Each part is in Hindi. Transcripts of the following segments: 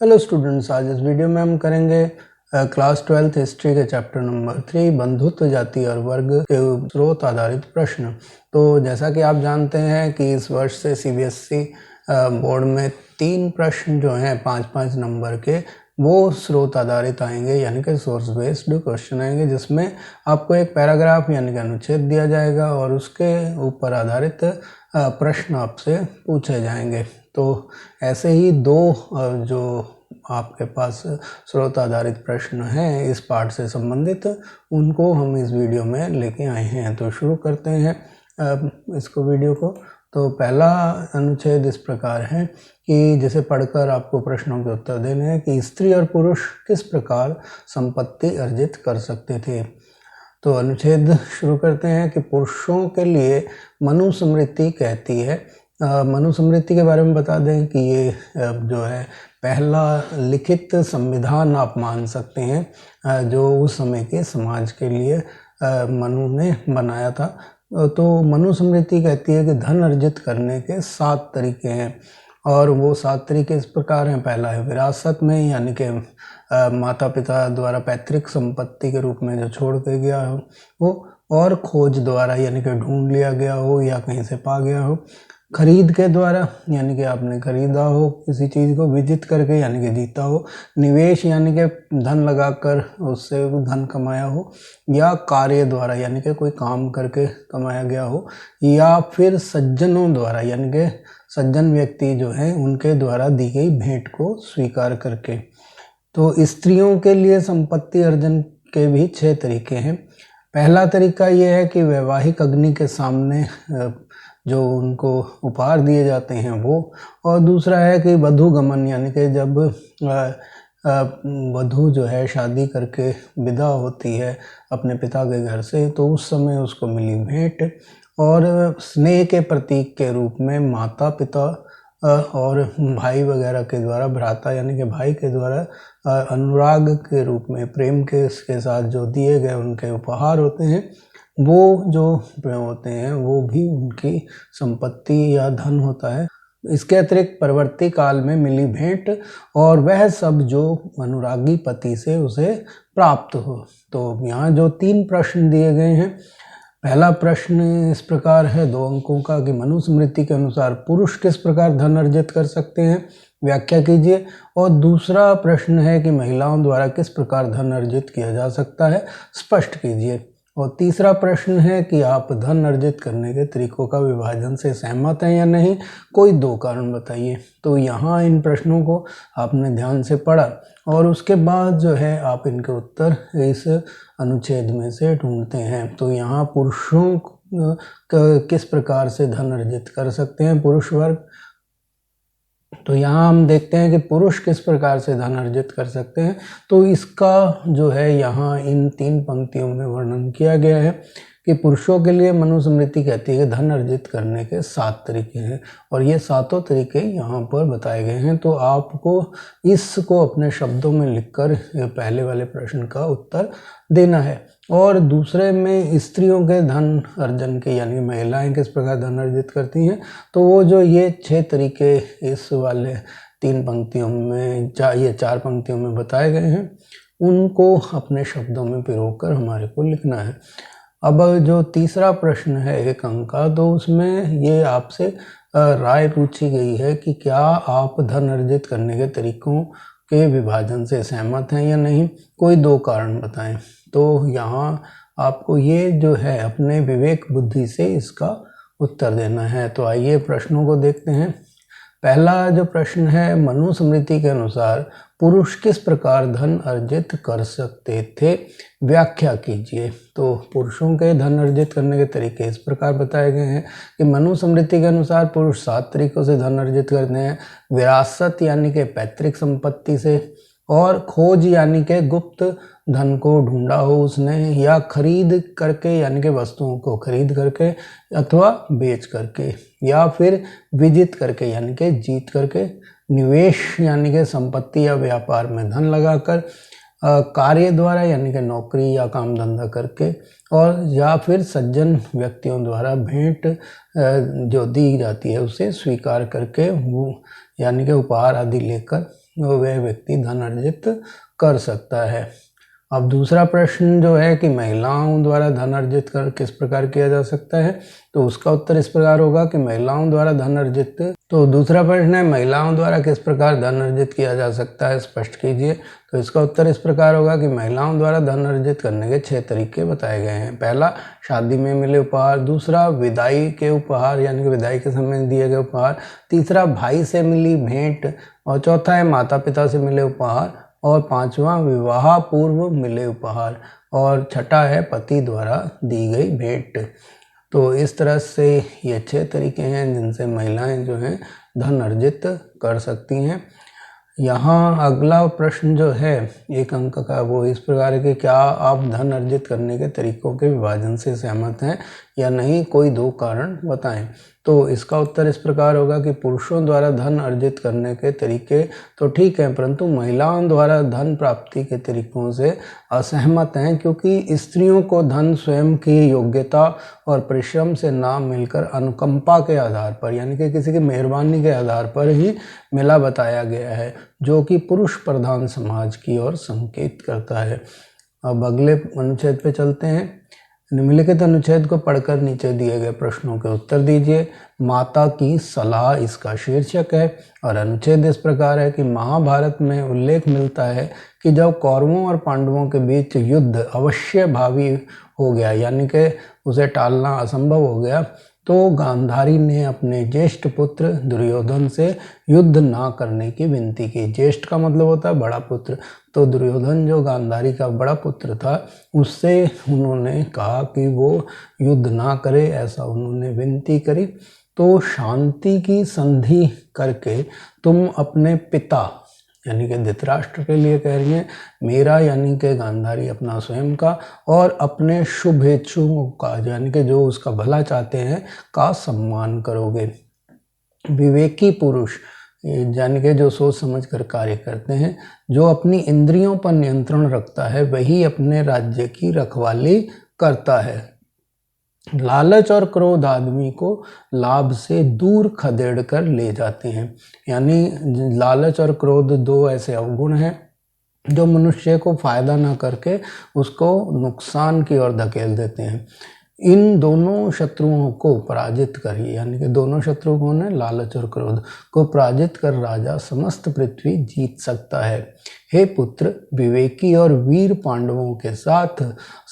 हेलो स्टूडेंट्स, आज इस वीडियो में हम करेंगे क्लास 12th हिस्ट्री के चैप्टर नंबर 3 बंधुत्व, जाति और वर्ग के स्रोत आधारित प्रश्न। तो जैसा कि आप जानते हैं कि इस वर्ष से सीबीएसई बोर्ड में 3 प्रश्न जो हैं 5-5 नंबर के वो स्रोत आधारित आएंगे, यानी कि सोर्स बेस्ड क्वेश्चन आएंगे, जिसमें आपको एक पैराग्राफ यानी कि अनुच्छेद दिया जाएगा और उसके ऊपर आधारित प्रश्न आपसे पूछे जाएंगे। तो ऐसे ही दो जो आपके पास स्रोत आधारित प्रश्न हैं इस पार्ट से संबंधित, उनको हम इस वीडियो में लेके आए हैं। तो शुरू करते हैं इसको वीडियो को। तो पहला अनुच्छेद इस प्रकार है कि जिसे पढ़कर आपको प्रश्नों के उत्तर देने हैं कि स्त्री और पुरुष किस प्रकार संपत्ति अर्जित कर सकते थे। तो अनुच्छेद शुरू करते हैं कि पुरुषों के लिए मनुस्मृति कहती है। मनुस्मृति के बारे में बता दें कि ये जो है पहला लिखित संविधान आप मान सकते हैं जो उस समय के समाज के लिए मनु ने बनाया था। तो मनुस्मृति कहती है कि धन अर्जित करने के 7 तरीके हैं और वो 7 तरीके इस प्रकार हैं। पहला है विरासत में, यानी कि माता पिता द्वारा पैतृक संपत्ति के रूप में जो छोड़ के गया हो वो, और खोज द्वारा यानी कि ढूंढ लिया गया हो या कहीं से पा गया हो। खरीद के द्वारा यानी कि आपने खरीदा हो किसी चीज़ को। विजित करके यानी कि जीता हो। निवेश यानी कि धन लगाकर उससे धन कमाया हो। या कार्य द्वारा यानी कि कोई काम करके कमाया गया हो। या फिर सज्जनों द्वारा यानी कि सज्जन व्यक्ति जो हैं उनके द्वारा दी गई भेंट को स्वीकार करके। तो स्त्रियों के लिए संपत्ति अर्जन के भी 6 तरीके हैं। पहला तरीका ये है कि वैवाहिक अग्नि के सामने जो उनको उपहार दिए जाते हैं वो। और दूसरा है कि वधू गमन, यानी कि जब वधू जो है शादी करके विदा होती है अपने पिता के घर से, तो उस समय उसको मिली भेंट। और स्नेह के प्रतीक के रूप में माता पिता और भाई वगैरह के द्वारा, भ्राता यानी कि भाई के द्वारा अनुराग के रूप में, प्रेम के साथ जो दिए गए उनके उपहार होते हैं, वो जो होते हैं वो भी उनकी संपत्ति या धन होता है। इसके अतिरिक्त परवर्ती काल में मिली भेंट और वह सब जो अनुरागी पति से उसे प्राप्त हो। तो यहाँ जो 3 प्रश्न दिए गए हैं, पहला प्रश्न इस प्रकार है 2 अंकों का कि मनुस्मृति के अनुसार पुरुष किस प्रकार धन अर्जित कर सकते हैं, व्याख्या कीजिए। और दूसरा प्रश्न है कि महिलाओं द्वारा किस प्रकार धन अर्जित किया जा सकता है, स्पष्ट कीजिए। और तीसरा प्रश्न है कि आप धन अर्जित करने के तरीकों का विभाजन से सहमत हैं या नहीं, कोई 2 कारण बताइए। तो यहाँ इन प्रश्नों को आपने ध्यान से पढ़ा और उसके बाद जो है आप इनके उत्तर इस अनुच्छेद में से ढूंढते हैं। तो यहाँ पुरुषों किस प्रकार से धन अर्जित कर सकते हैं, पुरुष वर्ग। तो यहाँ हम देखते हैं कि पुरुष किस प्रकार से धन अर्जित कर सकते हैं। तो इसका जो है यहाँ इन 3 पंक्तियों में वर्णन किया गया है कि पुरुषों के लिए मनुस्मृति कहती है कि धन अर्जित करने के 7 तरीके हैं और ये 7 तरीके यहाँ पर बताए गए हैं। तो आपको इसको अपने शब्दों में लिखकर पहले वाले प्रश्न का उत्तर देना है। और दूसरे में स्त्रियों के धन अर्जन के, यानी महिलाएं किस प्रकार धन अर्जित करती हैं, तो वो जो ये 6 तरीके इस वाले 3 पंक्तियों में, ये 4 पंक्तियों में बताए गए हैं, उनको अपने शब्दों में पिरोकर हमारे को लिखना है। अब जो तीसरा प्रश्न है 1 अंक का, तो उसमें ये आपसे राय पूछी गई है कि क्या आप धन अर्जित करने के तरीकों के विभाजन से सहमत हैं या नहीं, कोई 2 कारण बताएं। तो यहाँ आपको ये जो है अपने विवेक बुद्धि से इसका उत्तर देना है। तो आइए प्रश्नों को देखते हैं। पहला जो प्रश्न है, मनुस्मृति के अनुसार पुरुष किस प्रकार धन अर्जित कर सकते थे, व्याख्या कीजिए। तो पुरुषों के धन अर्जित करने के तरीके इस प्रकार बताए गए हैं कि मनुस्मृति के अनुसार पुरुष 7 तरीकों से धन अर्जित करते हैं। विरासत यानी कि पैतृक संपत्ति से, और खोज यानी कि गुप्त धन को ढूंढा हो उसने, या खरीद करके यानी कि वस्तुओं को खरीद करके अथवा बेच करके, या फिर विजित करके यानी कि जीत करके, निवेश यानी कि संपत्ति या व्यापार में धन लगाकर, कार्य द्वारा यानी कि नौकरी या काम धंधा करके, और या फिर सज्जन व्यक्तियों द्वारा भेंट जो दी जाती है उसे स्वीकार करके, वो यानी कि उपहार आदि लेकर वह व्यक्ति धन अर्जित कर सकता है। अब दूसरा प्रश्न जो है कि महिलाओं द्वारा धन अर्जित कर किस प्रकार किया जा सकता है, तो उसका उत्तर इस प्रकार होगा कि महिलाओं द्वारा धन अर्जित, तो दूसरा प्रश्न है महिलाओं द्वारा किस प्रकार धन अर्जित किया जा सकता है, स्पष्ट कीजिए। तो इसका उत्तर इस प्रकार होगा कि महिलाओं द्वारा धन अर्जित करने के 6 तरीके बताए गए हैं। पहला, शादी में मिले उपहार। दूसरा, विदाई के उपहार यानी कि विदाई के समय दिए गए उपहार। तीसरा, भाई से मिली भेंट। और चौथा है माता पिता से मिले उपहार। और पांचवा, विवाह पूर्व मिले उपहार। और छठा है पति द्वारा दी गई भेंट। तो इस तरह से ये 6 तरीके हैं जिनसे महिलाएं जो हैं धन अर्जित कर सकती हैं। यहाँ अगला प्रश्न जो है 1 अंक का, वो इस प्रकार है कि क्या आप धन अर्जित करने के तरीकों के विभाजन से सहमत हैं या नहीं, कोई 2 कारण बताएं। तो इसका उत्तर इस प्रकार होगा कि पुरुषों द्वारा धन अर्जित करने के तरीके तो ठीक हैं, परंतु महिलाओं द्वारा धन प्राप्ति के तरीकों से असहमत हैं, क्योंकि स्त्रियों को धन स्वयं की योग्यता और परिश्रम से ना मिलकर अनुकंपा के आधार पर यानी कि किसी की मेहरबानी के आधार पर ही मिला बताया गया है, जो कि पुरुष प्रधान समाज की ओर संकेत करता है। अब अगले अनुच्छेद पे चलते हैं। निम्नलिखित अनुच्छेद को पढ़कर नीचे दिए गए प्रश्नों के उत्तर दीजिए। माता की सलाह इसका शीर्षक है। और अनुच्छेद इस प्रकार है कि महाभारत में उल्लेख मिलता है कि जब कौरवों और पांडवों के बीच युद्ध अवश्य भावी हो गया यानी कि उसे टालना असंभव हो गया, तो गांधारी ने अपने ज्येष्ठ पुत्र दुर्योधन से युद्ध ना करने की विनती की। ज्येष्ठ का मतलब होता है बड़ा पुत्र, तो दुर्योधन जो गांधारी का बड़ा पुत्र था उससे उन्होंने कहा कि वो युद्ध ना करे, ऐसा उन्होंने विनती करी। तो शांति की संधि करके तुम अपने पिता यानी कि धृतराष्ट्र के लिए कह रही हैं, मेरा यानी कि गांधारी अपना स्वयं का और अपने शुभेच्छुओं का यानी कि जो उसका भला चाहते हैं का सम्मान करोगे। विवेकी पुरुष यानी कि जो सोच समझ कर कार्य करते हैं, जो अपनी इंद्रियों पर नियंत्रण रखता है, वही अपने राज्य की रखवाली करता है। लालच और क्रोध आदमी को लाभ से दूर खदेड़ कर ले जाते हैं। यानी लालच और क्रोध 2 ऐसे अवगुण हैं जो मनुष्य को फायदा ना करके उसको नुकसान की ओर धकेल देते हैं। इन दोनों शत्रुओं को पराजित करिए यानी कि दोनों शत्रु कौन है, लालच और क्रोध को पराजित कर राजा समस्त पृथ्वी जीत सकता है। हे पुत्र, विवेकी और वीर पांडवों के साथ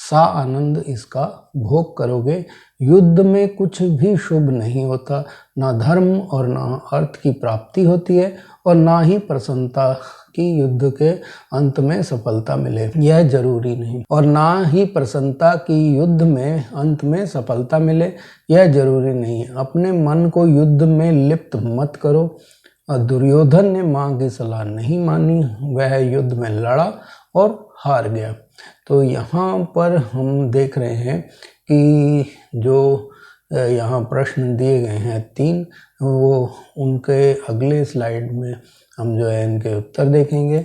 सा आनंद इसका भोग करोगे। युद्ध में कुछ भी शुभ नहीं होता, ना धर्म और ना अर्थ की प्राप्ति होती है और ना ही प्रसन्नता कि युद्ध के अंत में सफलता मिले, यह जरूरी नहीं। और ना ही प्रसन्नता की युद्ध में अंत में सफलता मिले, यह जरूरी नहीं। अपने मन को युद्ध में लिप्त मत करो। दुर्योधन ने मां की सलाह नहीं मानी, वह युद्ध में लड़ा और हार गया। तो यहाँ पर हम देख रहे हैं कि जो यहाँ प्रश्न दिए गए हैं 3, वो उनके अगले स्लाइड में हम जो है इनके उत्तर देखेंगे।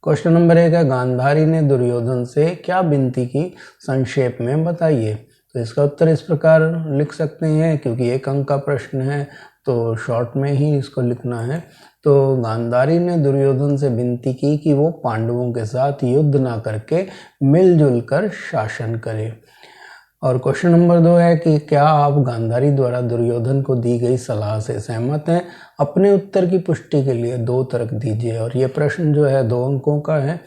क्वेश्चन नंबर 1 है, गांधारी ने दुर्योधन से क्या विनती की, संक्षेप में बताइए। तो इसका उत्तर इस प्रकार लिख सकते हैं, क्योंकि 1 अंक का प्रश्न है तो शॉर्ट में ही इसको लिखना है। तो गांधारी ने दुर्योधन से विनती की कि वो पांडवों के साथ युद्ध ना करके मिलजुल कर शासन करे। और क्वेश्चन नंबर 2 है कि क्या आप गांधारी द्वारा दुर्योधन को दी गई सलाह से सहमत हैं। अपने उत्तर की पुष्टि के लिए 2 तर्क दीजिए। और ये प्रश्न जो है 2 अंकों का है।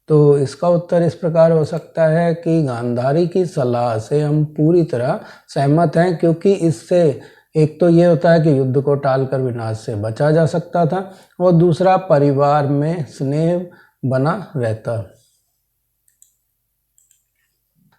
तो इसका उत्तर इस प्रकार हो सकता है कि गांधारी की सलाह से हम पूरी तरह सहमत हैं, क्योंकि इससे एक तो ये होता है कि युद्ध को टालकर विनाश से बचा जा सकता था, और दूसरा परिवार में स्नेह बना रहता।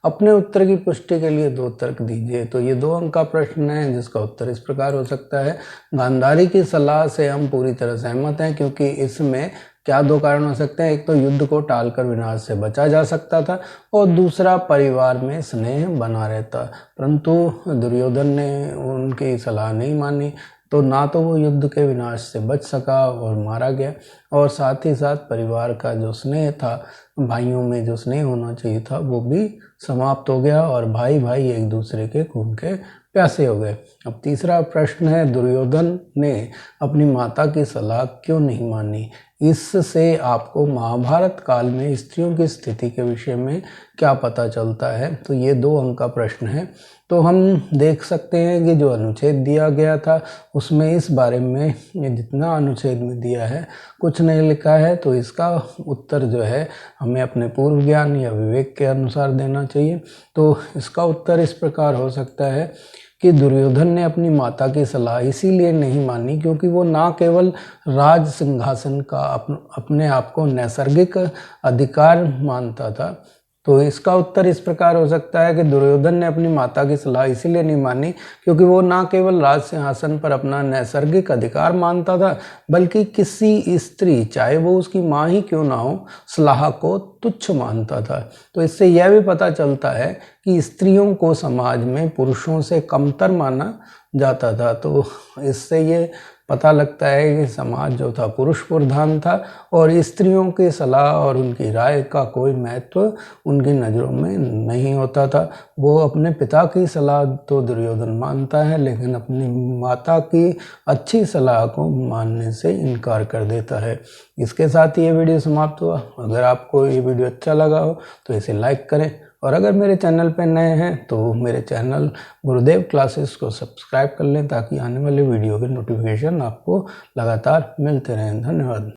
अपने उत्तर की पुष्टि के लिए 2 तर्क दीजिए। तो ये 2 अंक का प्रश्न है जिसका उत्तर इस प्रकार हो सकता है, गांधारी की सलाह से हम पूरी तरह सहमत हैं, क्योंकि इसमें क्या 2 कारण हो सकते हैं। एक तो युद्ध को टालकर विनाश से बचा जा सकता था, और दूसरा परिवार में स्नेह बना रहता। परंतु दुर्योधन ने उनकी सलाह नहीं मानी, तो ना तो वो युद्ध के विनाश से बच सका और मारा गया, और साथ ही साथ परिवार का जो स्नेह था, भाइयों में जो स्नेह होना चाहिए था, वो भी समाप्त हो गया, और भाई भाई एक दूसरे के खून के प्यासे हो गए। अब तीसरा प्रश्न है, दुर्योधन ने अपनी माता की सलाह क्यों नहीं मानी। इससे आपको महाभारत काल में स्त्रियों की स्थिति के विषय में क्या पता चलता है। तो ये 2 अंक का प्रश्न है। तो हम देख सकते हैं कि जो अनुच्छेद दिया गया था उसमें इस बारे में जितना अनुच्छेद में दिया है कुछ नहीं लिखा है। तो इसका उत्तर जो है हमें अपने पूर्व ज्ञान या विवेक के अनुसार देना चाहिए। तो इसका उत्तर इस प्रकार हो सकता है कि दुर्योधन ने अपनी माता की सलाह इसीलिए नहीं मानी क्योंकि वो ना केवल राज सिंहासन का अपने आप को नैसर्गिक अधिकार मानता था। तो इसका उत्तर इस प्रकार हो सकता है कि दुर्योधन ने अपनी माता की सलाह इसीलिए नहीं मानी क्योंकि वो ना केवल राज सिंहासन पर अपना नैसर्गिक अधिकार मानता था बल्कि किसी स्त्री, चाहे वो उसकी माँ ही क्यों ना हो, सलाह को तुच्छ मानता था। तो इससे यह भी पता चलता है कि स्त्रियों को समाज में पुरुषों से कमतर माना जाता था। तो इससे ये पता लगता है कि समाज जो था पुरुष प्रधान था और स्त्रियों की सलाह और उनकी राय का कोई महत्व उनकी नज़रों में नहीं होता था। वो अपने पिता की सलाह तो दुर्योधन मानता है लेकिन अपनी माता की अच्छी सलाह को मानने से इनकार कर देता है। इसके साथ ही ये वीडियो समाप्त हुआ। अगर आपको ये वीडियो अच्छा लगा हो तो इसे लाइक करें और अगर मेरे चैनल पर नए हैं तो मेरे चैनल गुरुदेव क्लासेस को सब्सक्राइब कर लें ताकि आने वाले वीडियो के नोटिफिकेशन आपको लगातार मिलते रहें। धन्यवाद।